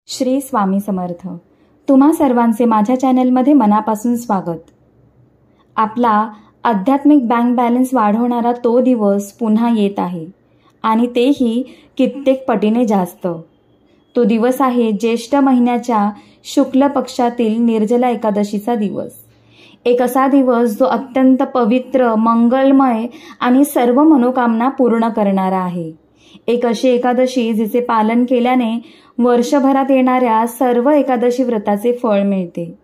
श्री स्वामी समर्थ। तुम्हा सर्वांचे माझ्या चॅनलमध्ये मनापासून स्वागत। आपला आध्यात्मिक बँक बॅलन्स वाढवणारा तो दिवस पुन्हा येत आहे आणि तेही कित्येक पटीने जास्त। तो दिवस आहे ज्येष्ठ महिन्याच्या शुक्ल पक्षातील निर्जला एकादशीचा दिवस। एक असा दिवस जो अत्यंत पवित्र, मंगलमय आणि सर्व मनोकामना पूर्ण करणारा आहे। एक अशी एकादशी जिचे पालन केल्याने वर्षभरात येणाऱ्या सर्व एकादशी व्रताचे फळ मिळते।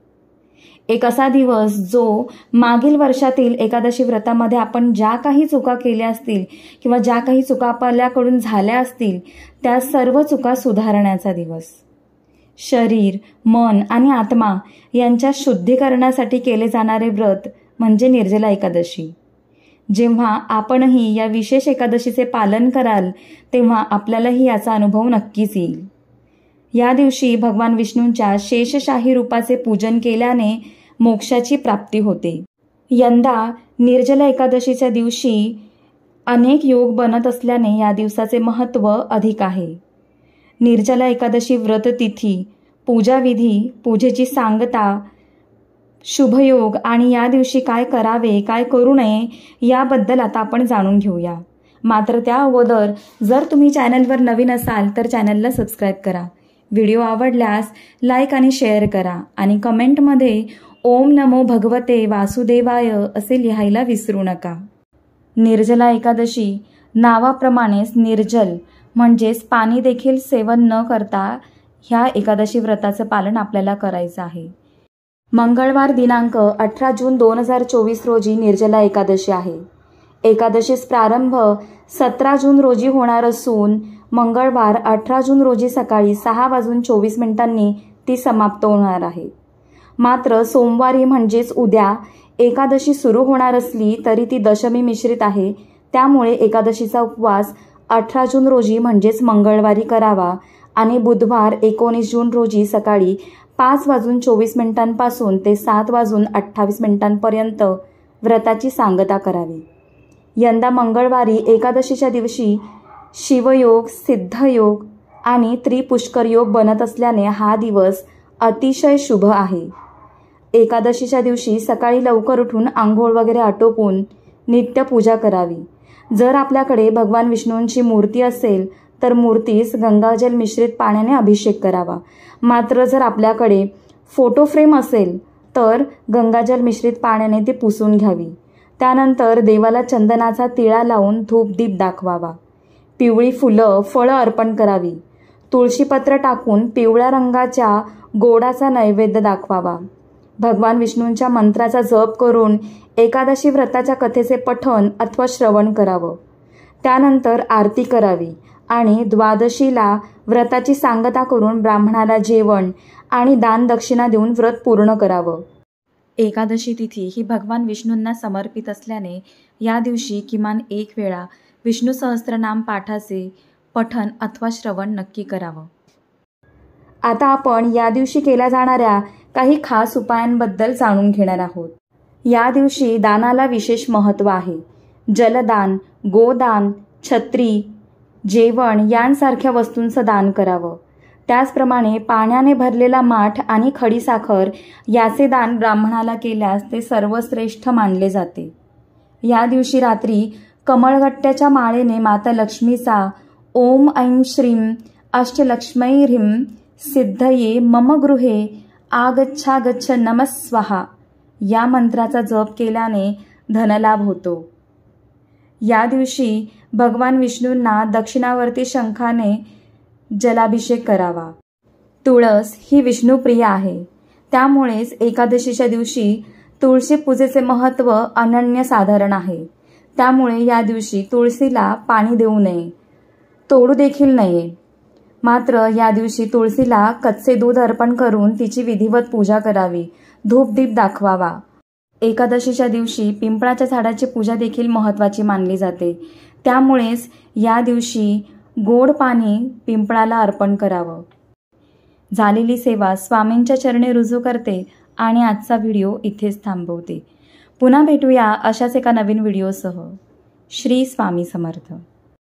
एक असा दिवस जो मागील वर्षातील एकादशी व्रतामध्ये आपण ज्या काही चुका केल्या असतील किंवा ज्या काही चुका आपल्याकडून झाल्या असतील त्या सर्व चुका सुधारण्याचा दिवस। शरीर, मन आणि आत्मा यांच्या शुद्धीकरणासाठी केले जाणारे व्रत म्हणजे निर्जला एकादशी। जेव्हा आपणही या विशेष एकादशीचे पालन कराल तेव्हा आपल्यालाही याचा अनुभव नक्कीच येईल। या दिवशी भगवान विष्णूंच्या शेषशाही रूपाचे पूजन केल्याने मोक्षाची प्राप्ती होते। यंदा निर्जला एकादशीच्या दिवशी अनेक योग बनत असल्याने या दिवसाचे महत्त्व अधिक आहे। निर्जला एकादशी व्रत तिथी, पूजाविधी, पूजेची सांगता, शुभयोग आणि या दिवशी काय करावे काय करू नये याबद्दल आता आपण जाणून घेऊया। मात्र त्या अगोदर जर तुम्ही चॅनलवर नवीन असाल तर चॅनलला सबस्क्राईब करा। व्हिडिओ आवडल्यास लाईक आणि शेअर करा आणि कमेंटमध्ये ओम नमो भगवते वासुदेवाय असे लिहायला विसरू नका। निर्जला एकादशी नावाप्रमाणेच निर्जल म्हणजेच पाणी देखील सेवन न करता ह्या एकादशी व्रताचं पालन आपल्याला करायचं आहे। मंगळवार दिनांक 18 जून 2024 रोजी निर्जला एकादशी आहे। एकादशीस प्रारंभ 17 जून रोजी होणार असून मंगळवार 18 जून रोजी सकाळी 6:24 ती समाप्त होणार आहे। मात्र सोमवारी म्हणजेच उद्या एकादशी सुरू होणार असली तरी ती दशमी मिश्रित आहे, त्यामुळे एकादशीचा उपवास 18 जून रोजी म्हणजेच मंगळवारी करावा आणि बुधवार 19 जून रोजी सकाळी 5:24 पासून ते 7:28 व्रताची सांगता करावी। यंदा मंगळवारी एकादशीच्या दिवशी शिवयोग, सिद्धयोग आणि त्रिपुष्कर योग बनत असल्याने हा दिवस अतिशय शुभ आहे। एकादशीच्या दिवशी सकाळी लवकर उठून आंघोळ वगैरे आटोपून नित्य पूजा करावी। जर आपल्याकडे भगवान विष्णूंची मूर्ती असेल तर मूर्तीस गंगाजल मिश्रित पाण्याने अभिषेक करावा। मात्र जर आपल्याकडे फोटो फ्रेम असेल तर गंगाजल मिश्रित पाण्याने ती पुसून घ्यावी। त्यानंतर देवाला चंदनाचा तिळा लावून धूपदीप दाखवावा। पिवळी फुलं, फळं अर्पण करावी। तुळशीपत्र टाकून पिवळ्या रंगाच्या गोडाचा नैवेद्य दाखवावा। भगवान विष्णूंच्या मंत्राचा जप करून एकादशी व्रताच्या कथेचे पठण अथवा श्रवण करावं। त्यानंतर आरती करावी आणि द्वादशीला व्रताची सांगता करून ब्राह्मणाला जेवण आणि दान दक्षिणा देऊन व्रत पूर्ण करावं। एकादशी तिथी ही भगवान विष्णूंना समर्पित असल्याने या दिवशी किमान एक वेळा विष्णू सहस्त्रनाम पाठाचे पठण अथवा श्रवण नक्की करावं। आता आपण या दिवशी केल्या जाणाऱ्या काही खास उपायांबद्दल जाणून घेणार आहोत। या दिवशी दानाला विशेष महत्त्व आहे। जलदान, गोदान, छत्री, जेवण यांसारख्या वस्तूंचं दान करावं। त्याचप्रमाणे पाण्याने भरलेला माठ आणि खडीसाखर याचे दान ब्राह्मणाला केल्यास ते सर्वश्रेष्ठ मानले जाते। या दिवशी रात्री कमळगट्ट्याच्या माळेने माता लक्ष्मीचा ओम ऐं श्रीं अष्टलक्ष्मीह्रीं सिद्धये मम गृहे आगच्छागच्छ नमः स्वाहा या मंत्राचा जप केल्याने धनलाभ होतो। या दिवशी भगवान विष्णूंना दक्षिणावर्ती शंखाने जलाभिषेक करावा। तुळस ही विष्णुप्रिय आहे, त्यामुळेच एकादशीच्या दिवशी तुळशी पूजेचे महत्त्व अनन्यसाधारण आहे। त्यामुळे या दिवशी तुळशीला पाणी देऊ नये, तोडू देखील नये। मात्र या दिवशी तुळशीला कच्चे दूध अर्पण करून तिची विधिवत पूजा करावी, धूपदीप दाखवावा। एकादशीच्या दिवशी पिंपळाच्या झाडाची पूजा देखील महत्त्वाची मानली जाते, त्यामुळेच या दिवशी गोड पाणी पिंपळाला अर्पण करावं। झालेली सेवा स्वामींच्या चरणी रुजू करते आणि आजचा व्हिडिओ इथेच थांबवते। पुन्हा भेटूया अशाच एका नवीन व्हिडिओसह। श्री स्वामी समर्थ।